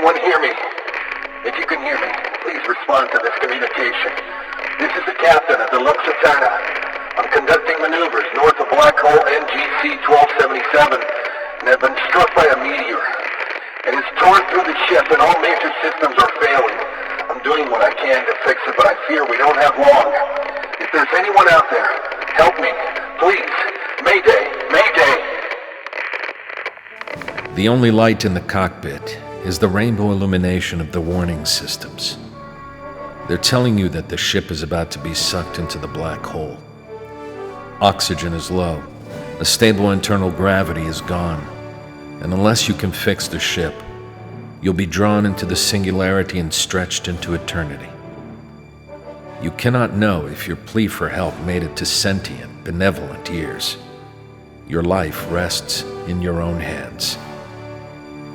anyone hear me? If you can hear me, please respond to this communication. This is the captain of the Lux Aeterna. I'm conducting maneuvers north of Black Hole NGC 1277 and have been struck by a meteor. It has torn through the ship and all major systems are failing. I'm doing what I can to fix it, but I fear we don't have long. If there's anyone out there, help me. Please. Mayday! Mayday! The only light in the cockpit is the rainbow illumination of the warning systems. They're telling you that the ship is about to be sucked into the black hole. Oxygen is low, a stable internal gravity is gone, and unless you can fix the ship, you'll be drawn into the singularity and stretched into eternity. You cannot know if your plea for help made it to sentient, benevolent ears. Your life rests in your own hands.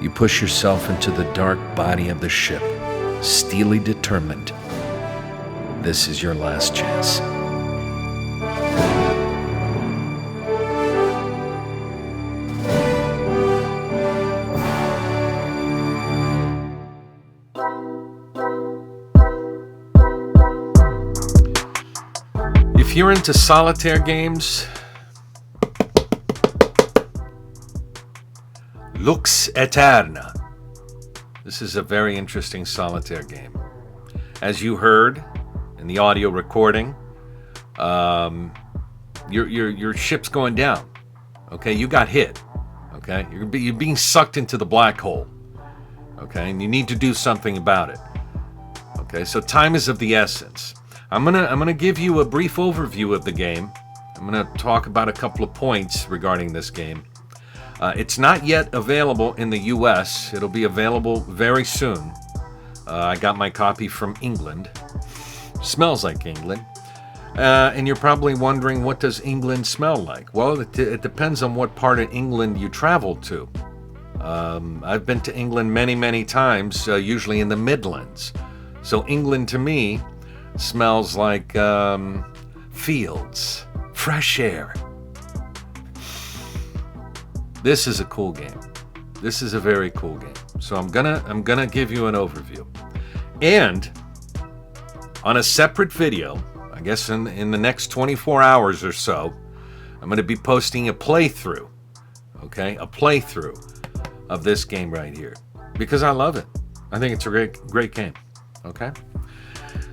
You push yourself into the dark body of the ship, steely determined. This is your last chance. If you're into solitaire games, Lux Aeterna. This is a very interesting solitaire game. As you heard in the audio recording, your ship's going down. Okay, you got hit. Okay, you're being sucked into the black hole. Okay, and you need to do something about it. Okay, so time is of the essence. I'm gonna give you a brief overview of the game. I'm gonna talk about a couple of points regarding this game. It's not yet available in the US. It'll be available very soon. I got my copy from England. Smells like England. And you're probably wondering, what does England smell like? Well, it depends on what part of England you travel to. I've been to England many, many times, usually in the Midlands. So England to me smells like fields, fresh air. This is a cool game. This is a very cool game. So I'm gonna give you an overview. And on a separate video, I guess in the next 24 hours or so, I'm gonna be posting a playthrough. Okay? A playthrough of this game right here. Because I love it. I think it's a great game. Okay?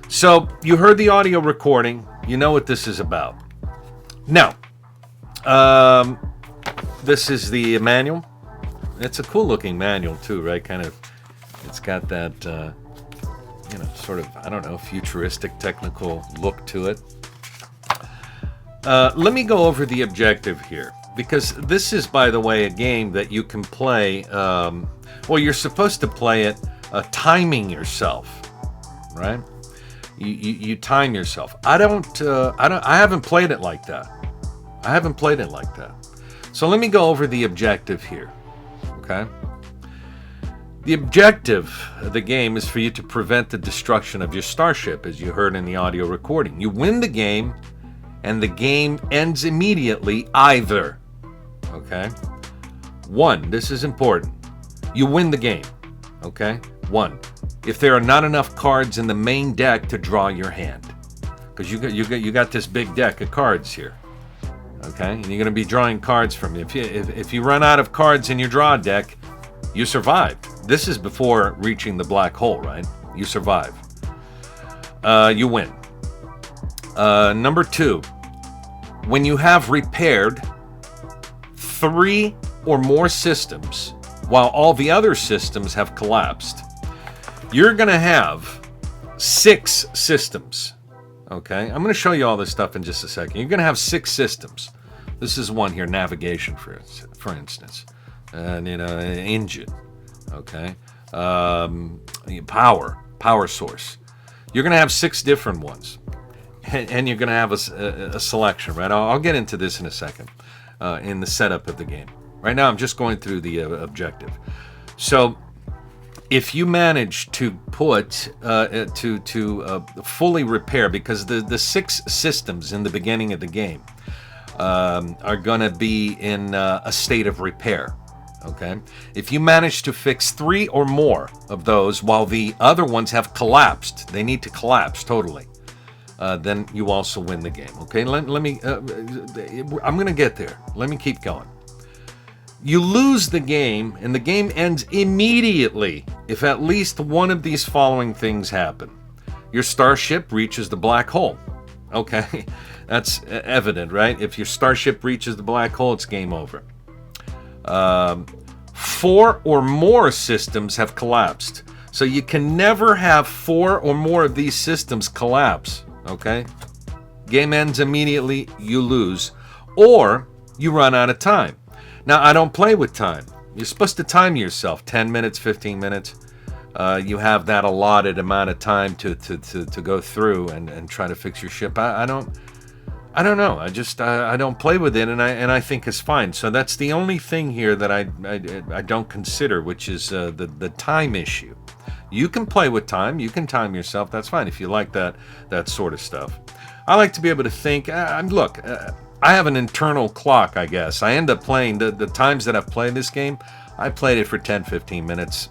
So you heard the audio recording. You know what this is about. Now, this is the manual. It's a cool looking manual too, right? Kind of, it's got that, sort of, I don't know, futuristic technical look to it. Let me go over the objective here, because this is, by the way, a game that you can play, you're supposed to play it timing yourself, right? You time yourself. I haven't played it like that. So let me go over the objective here, okay? The objective of the game is for you to prevent the destruction of your starship, as you heard in the audio recording. You win the game, and the game ends immediately either, okay? One, this is important. You win the game, okay? One, if there are not enough cards in the main deck to draw your hand, because you got this big deck of cards here. Okay, and you're going to be drawing cards from it. If you run out of cards in your draw deck, you survive. This is before reaching the black hole, right? You survive. You win. Number two, when you have repaired 3 or more systems, while all the other systems have collapsed, you're going to have 6 systems. Okay, I'm going to show you all this stuff in just a second. You're going to have 6 systems. This is one here, navigation, for instance, and engine. Okay, power source. You're going to have 6 different ones, and you're going to have a selection, right? I'll get into this in a second, in the setup of the game. Right now, I'm just going through the objective. So, if you manage to put fully repair, because the 6 systems in the beginning of the game are going to be in a state of repair. Okay? If you manage to fix 3 or more of those while the other ones have collapsed, they need to collapse totally, then you also win the game. Okay? Let me, I'm going to get there. Let me keep going. You lose the game, and the game ends immediately if at least one of these following things happen. Your starship reaches the black hole. Okay? That's evident, right? If your starship reaches the black hole, it's game over. 4 or more systems have collapsed. So you can never have 4 or more of these systems collapse. Okay? Game ends immediately, you lose. Or you run out of time. Now, I don't play with time. You're supposed to time yourself, 10 minutes, 15 minutes. You have that allotted amount of time to go through and try to fix your ship. I don't know. I don't play with it, and I think it's fine. So that's the only thing here that I don't consider, which is the time issue. You can play with time. You can time yourself. That's fine if you like that sort of stuff. I like to be able to think. Look, I have an internal clock, I guess. I end up playing the times that I've played this game. I played it for 10, 15 minutes,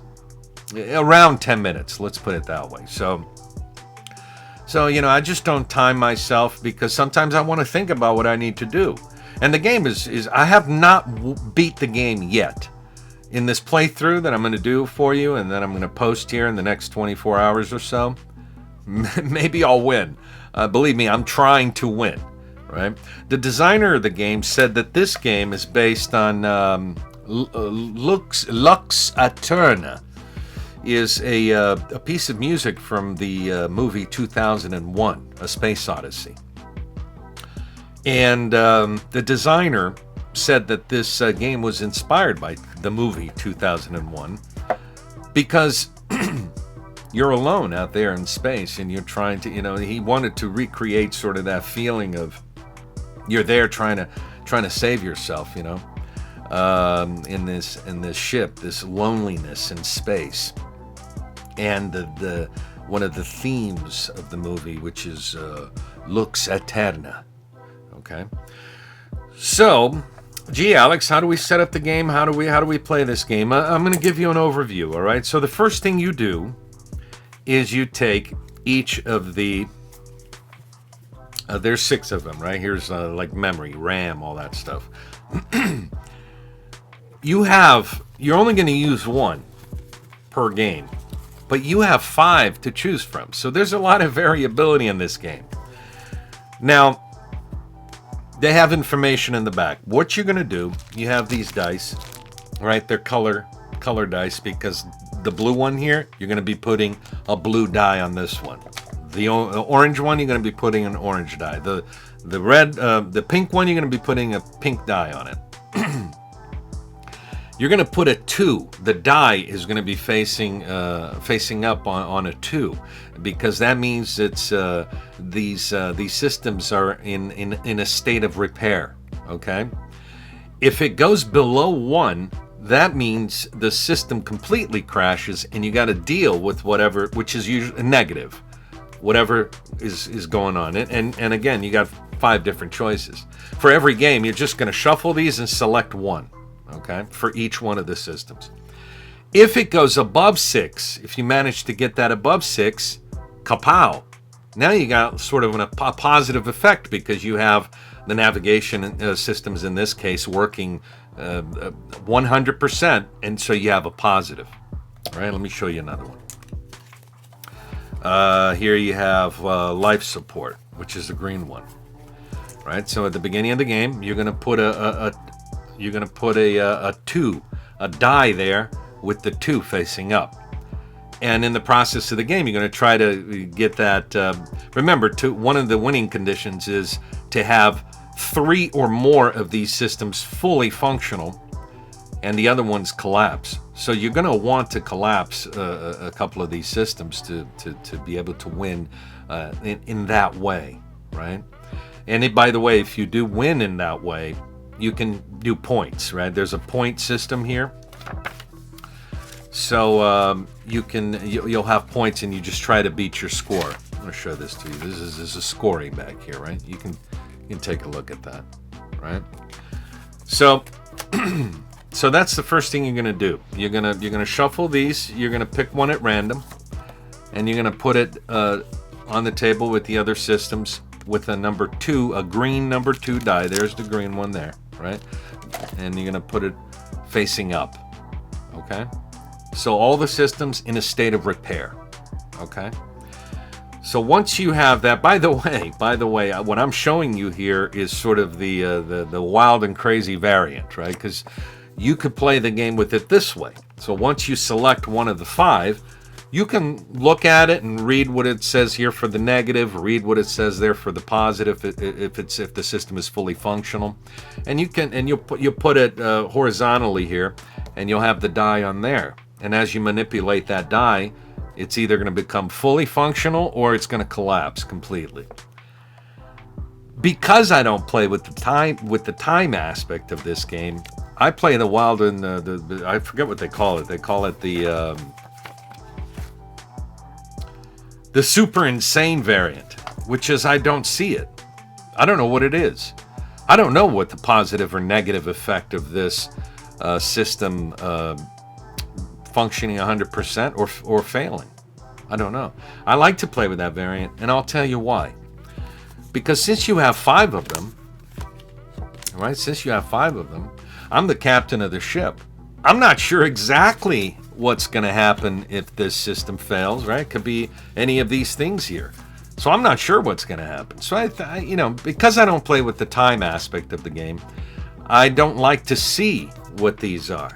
around 10 minutes. Let's put it that way. So I just don't time myself because sometimes I want to think about what I need to do. And the game is I have not beat the game yet. In this playthrough that I'm going to do for you and then I'm going to post here in the next 24 hours or so, maybe I'll win. Believe me, I'm trying to win, right? The designer of the game said that this game is based on Lux Aeterna. Is a piece of music from the movie 2001, A Space Odyssey. And the designer said that this game was inspired by the movie 2001 because you're alone out there in space and you're trying to, he wanted to recreate sort of that feeling of you're there trying to save yourself, in this ship, this loneliness in space. And the one of the themes of the movie, which is Lux Aeterna. Okay, so, gee, Alex, how do we set up the game? How do we play this game? I'm going to give you an overview. All right. So the first thing you do is you take each of the. There's 6 of them, right? Here's like memory, RAM, all that stuff. You're only going to use 1 per game. But you have 5 to choose from. So there's a lot of variability in this game. Now, they have information in the back. What you're going to do, you have these dice, right? They're color dice because the blue one here, you're going to be putting a blue die on this one. The orange one, you're going to be putting an orange die. The red, the pink one, you're going to be putting a pink die on it. You're going to put a 2. The die is going to be facing up on a 2, because that means it's these systems are in a state of repair. Okay, if it goes below 1, that means the system completely crashes, and you got to deal with whatever, which is usually a negative, whatever is going on. And again, you got 5 different choices for every game. You're just going to shuffle these and select 1. Okay, for each one of the systems. If it goes above 6, if you manage to get that above 6, kapow! Now you got sort of a positive effect because you have the navigation systems in this case working 100%, and so you have a positive. All right, let me show you another one. Here you have life support, which is the green one. Right, so at the beginning of the game, you're going to put a 2, a die there with the 2 facing up. And in the process of the game, you're going to try to get that. Remember, one of the winning conditions is to have 3 or more of these systems fully functional and the other ones collapse. So you're going to want to collapse a couple of these systems to be able to win in that way, right? And by the way, if you do win in that way, you can do points, right? There's a point system here. So you'll have points and you just try to beat your score. I'm going to show this to you. This is a scoring back here, right? You can take a look at that, right? So So that's the first thing you're gonna do. You're gonna shuffle these. You're gonna pick one at random, and you're gonna put it on the table with the other systems with a number 2, a green number 2 die. There's the green one there, right? And you're gonna put it facing up. Okay. So all the systems in a state of repair. Okay. So once you have that, by the way, what I'm showing you here is sort of the wild and crazy variant, right? Because you could play the game with it this way. So once you select one of the 5, you can look at it and read what it says here for the negative, read what it says there for the positive if the system is fully functional, and you'll put it horizontally here, and you'll have the die on there. And as you manipulate that die, it's either going to become fully functional or it's going to collapse completely. Because I don't play with the time aspect of this game, I play the wild and the I forget what they call it. They call it the super insane variant, which is I don't see it. I don't know what it is. I don't know what the positive or negative effect of this system functioning 100% or failing. I don't know. I like to play with that variant, and I'll tell you why. Because since you have 5 of them, right? Since you have 5 of them, I'm the captain of the ship. I'm not sure exactly what's going to happen if this system fails, right? It could be any of these things here. So I'm not sure what's going to happen. So because I don't play with the time aspect of the game, I don't like to see what these are.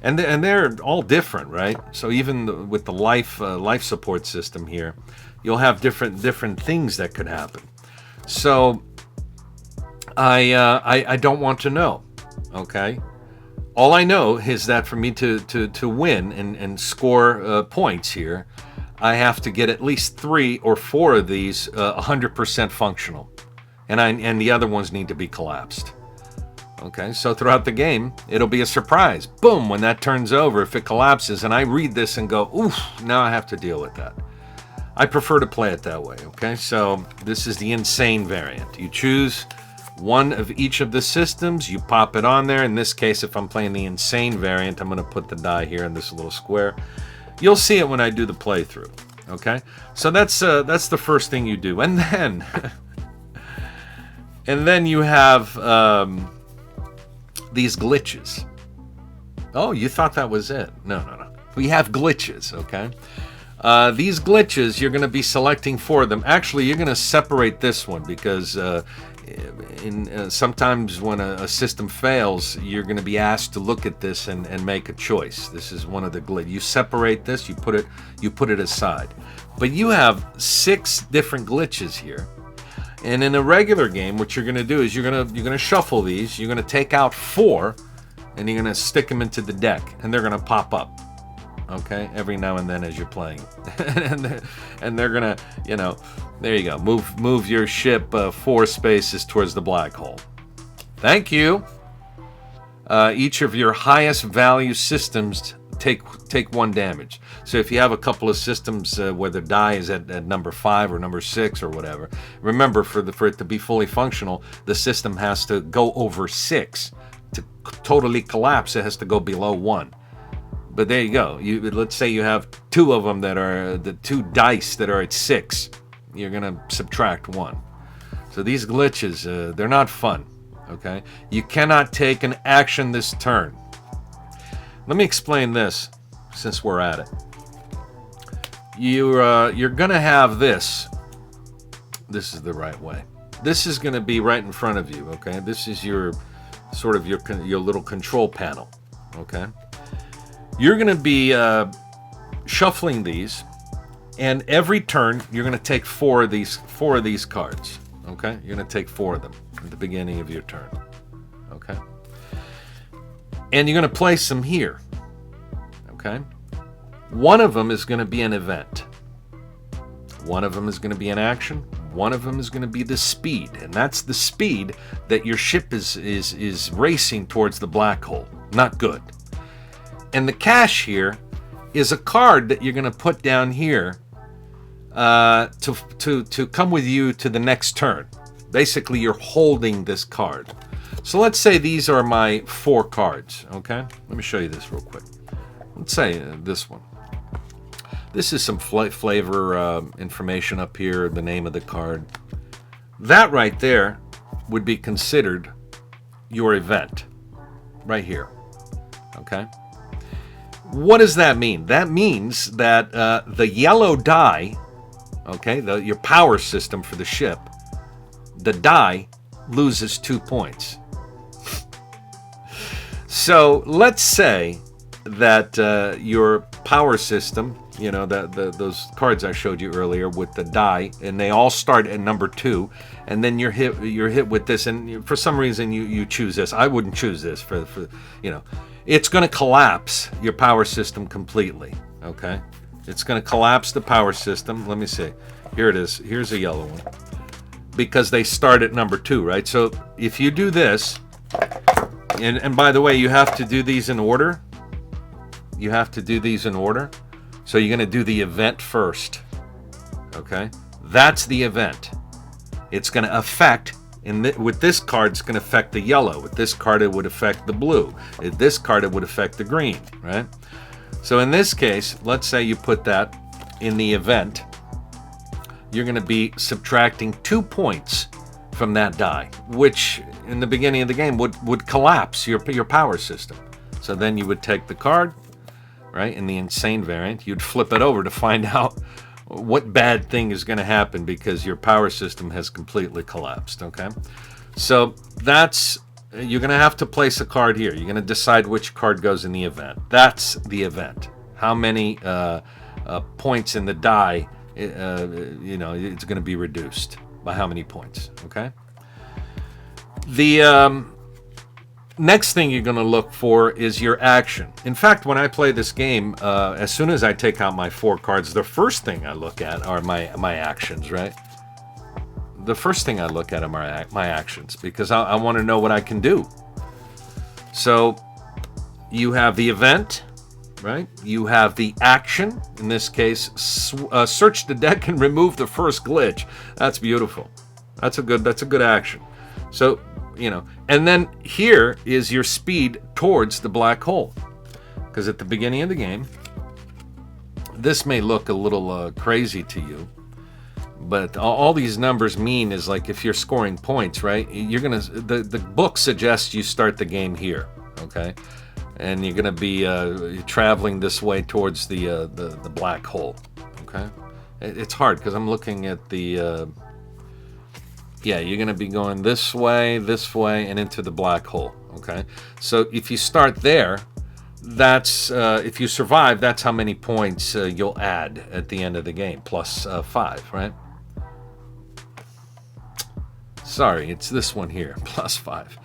And they're all different, right? So even with the life support system here, you'll have different things that could happen. So I don't want to know. Okay. All I know is that for me to win and score points here, I have to get at least 3 or 4 of these 100% functional, and the other ones need to be collapsed. Okay, so throughout the game, it'll be a surprise. Boom, when that turns over, if it collapses, and I read this and go, oof, now I have to deal with that. I prefer to play it that way, okay? So this is the insane variant. You choose one of each of the systems, you pop it on there. In this case, if I'm playing the insane variant, I'm going to put the die here in this little square. You'll see it when I do the playthrough, okay? So that's the first thing you do. And then, you have... these glitches. Oh, you thought that was it? No. We have glitches, okay? These glitches, you're going to be selecting 4 of them. Actually, you're going to separate this one because sometimes when a system fails, you're going to be asked to look at this and make a choice. This is one of the glitches. You separate this, you put it aside. But you have 6 different glitches here. And in a regular game, what you're going to do is you're going to shuffle these. You're going to take out 4, and you're going to stick them into the deck, and they're going to pop up, okay, every now and then as you're playing. and they're going to, there you go. Move your ship 4 spaces towards the black hole. Thank you. Each of your highest value systems take 1 damage. So if you have a couple of systems where the die is at number 5 or number 6 or whatever, remember for it to be fully functional, the system has to go over 6. To totally collapse, it has to go below 1. But there you go. Let's say you have 2 of them that are the 2 dice that are at 6. You're gonna subtract 1. So these glitches, they're not fun. Okay, you cannot take an action this turn. Let me explain this, since we're at it. You're gonna have this. This is the right way. This is gonna be right in front of you. Okay, this is your little control panel. Okay, you're gonna be shuffling these, and every turn you're gonna take 4 of these cards. Okay, you're gonna take 4 of them at the beginning of your turn. Okay. And you're going to place them here, okay? One of them is going to be an event. One of them is going to be an action. One of them is going to be the speed, and that's the speed that your ship is racing towards the black hole. Not good. And the cash here is a card that you're going to put down here to come with you to the next turn. Basically, you're holding this card. So let's say these are my 4 cards, okay? Let me show you this real quick. Let's say this one. This is some flavor information up here, the name of the card. That right there would be considered your event, right here, okay? What does that mean? That means that the yellow die, okay, your power system for the ship, the die loses 2 points. So let's say that your power system, you know, those cards I showed you earlier with the die, and they all start at number 2, and then you're hit with this, and for some reason you choose this. I wouldn't choose this for you know, it's going to collapse your power system completely. Okay, it's going to collapse the power system. Let me see. Here it is. Here's a yellow one because they start at number 2, right? So if you do this, and by the way, you have to do these in order. You have to do these in order. So you're going to do the event first. Okay? That's the event. It's going to affect, with this card, it's going to affect the yellow. With this card, it would affect the blue. With this card, it would affect the green, right? So in this case, let's say you put that in the event. You're going to be subtracting 2 points from that die, which in the beginning of the game would collapse your power system. So then you would take the card, right, in the insane variant, you'd flip it over to find out what bad thing is going to happen because your power system has completely collapsed, okay? So that's, you're going to have to place a card here. You're going to decide which card goes in the event. That's the event. How many points in the die, you know, it's going to be reduced by how many points, okay? The next thing you're going to look for is your action. In fact, when I play this game, as soon as I take out my 4 cards, the first thing I look at are my actions, right? The first thing I look at are my actions because I want to know what I can do. So you have the event, right? You have the action. In this case, search the deck and remove the first glitch. That's beautiful. That's a good action. So, you know, and then here is your speed towards the black hole. Because at the beginning of the game, this may look a little crazy to you, but all these numbers mean is like if you're scoring points, right? You're gonna the book suggests you start the game here, okay? And you're gonna be traveling this way towards the black hole, okay? It's hard because I'm looking at the. Yeah, you're going to be going this way, and into the black hole, okay? So if you start there, that's, if you survive, that's how many points you'll add at the end of the game, plus 5, right? Sorry, it's this one here, plus 5.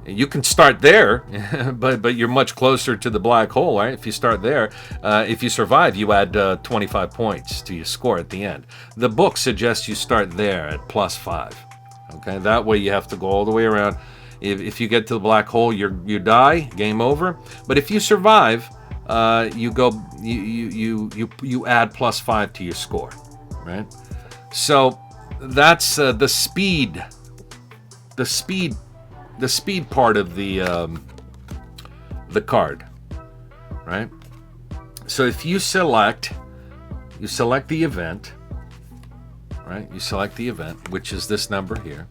You can start there, but you're much closer to the black hole, right? If you start there, if you survive, you add 25 points to your score at the end. The book suggests you start there at plus 5. Okay, that way you have to go all the way around. If you get to the black hole, you die, game over. But if you survive, you add plus 5 to your score, right? So that's the speed part of the card, right? So if you select the event, right? You select the event, which is this number here,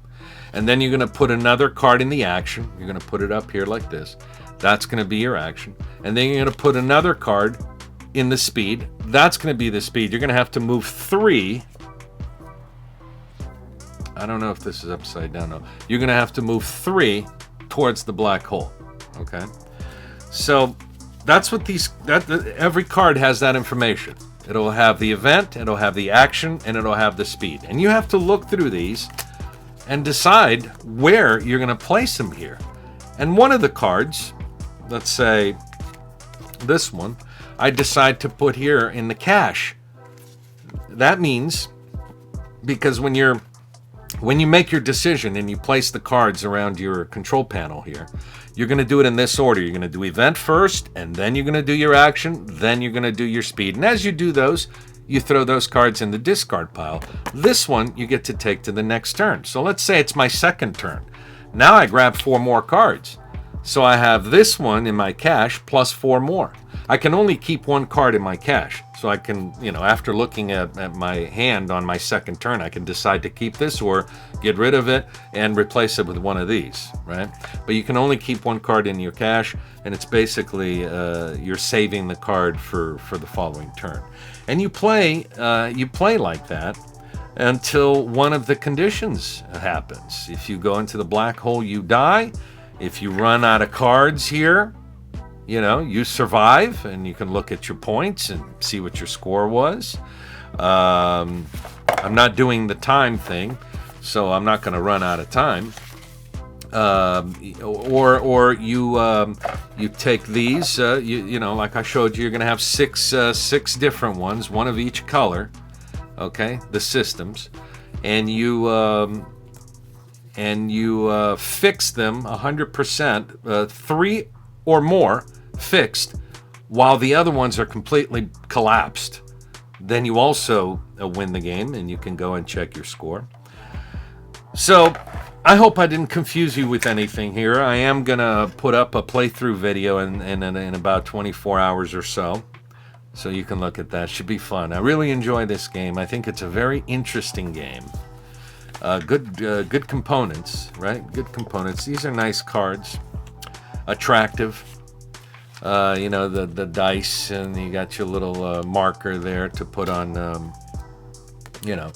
and then you're going to put another card in the action. You're going to put it up here like this. That's going to be your action, and then you're going to put another card in the speed. That's going to be the speed. You're going to have to move 3. I don't know if this is upside down. No, you're going to have to move 3 towards the black hole. Okay, so that's what every card has that information. It'll have the event, it'll have the action, and it'll have the speed. And you have to look through these and decide where you're going to place them here. And one of the cards, let's say this one, I decide to put here in the cache. That means, because when you make your decision and you place the cards around your control panel here, you're going to do it in this order. You're going to do event first, and then you're going to do your action, then you're going to do your speed. And as you do those, you throw those cards in the discard pile. This one you get to take to the next turn. So let's say it's my second turn. Now I grab 4 more cards. So I have this one in my cache plus 4 more. I can only keep 1 card in my cache. So I can, after looking at my hand on my second turn, I can decide to keep this or get rid of it and replace it with one of these, right? But you can only keep 1 card in your cache, and it's basically you're saving the card for the following turn. And you play like that until one of the conditions happens. If you go into the black hole, you die. If you run out of cards here, you survive, and you can look at your points and see what your score was. I'm not doing the time thing, so I'm not going to run out of time. Or you take these, like I showed you, you're going to have six different ones, one of each color. Okay, the systems, and you fix them 100%, 3 or more fixed, while the other ones are completely collapsed. Then you also win the game, and you can go and check your score. So I hope I didn't confuse you with anything here. I am gonna put up a playthrough video in about 24 hours or so. So you can look at that. Should be fun. I really enjoy this game. I think it's a very interesting game. Good components, right? Good components. These are nice cards. Attractive. The dice, and you got your little marker there to put on, your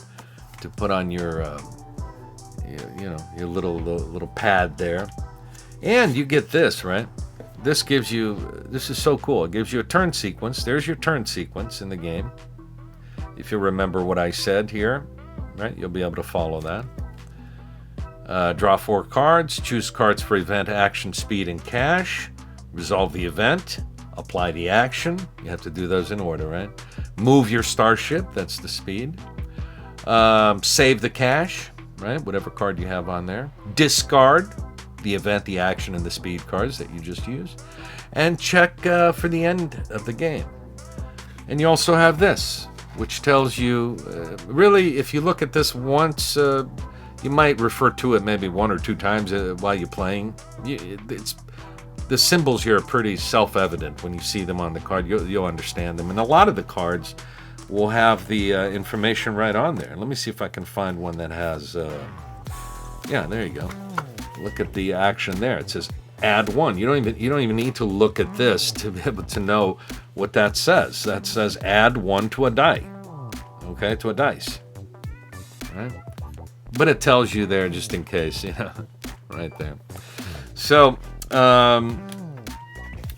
little pad there. And you get this, right? This is so cool. It gives you a turn sequence. There's your turn sequence in the game. If you remember what I said here, right, you'll be able to follow that. Draw 4 cards. Choose cards for event, action, speed, and cache. Resolve the event. Apply the action. You have to do those in order, right? Move your starship. That's the speed. Save the cache, right? Whatever card you have on there. Discard the event, the action, and the speed cards that you just used, and check for the end of the game. And you also have this, which tells you, really, if you look at this once, you might refer to it maybe 1 or 2 times while you're playing. The symbols here are pretty self-evident. When you see them on the card, you'll understand them. And a lot of the cards will have the information right on there. Let me see if I can find one that has, yeah, there you go. Look at the action there. It says add 1. You don't even need to look at this to be able to know what that says. That says add 1 to a die. Okay, to a dice. All right. But it tells you there just in case, right there. So,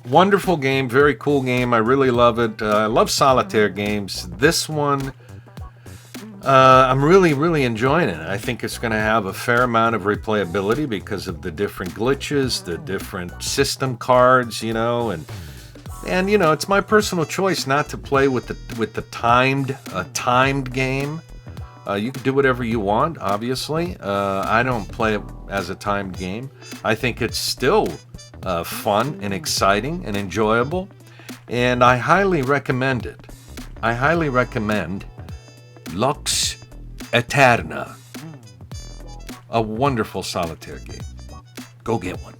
wonderful game, very cool game. I really love it. I love solitaire games. This one, I'm really enjoying it. I think it's going to have a fair amount of replayability because of the different glitches, the different system cards, and it's my personal choice not to play with the timed game. You can do whatever you want, obviously. I don't play it as a timed game. I think it's still fun and exciting and enjoyable, and I highly recommend it. I highly recommend Lux Aeterna. A wonderful solitaire game. Go get one.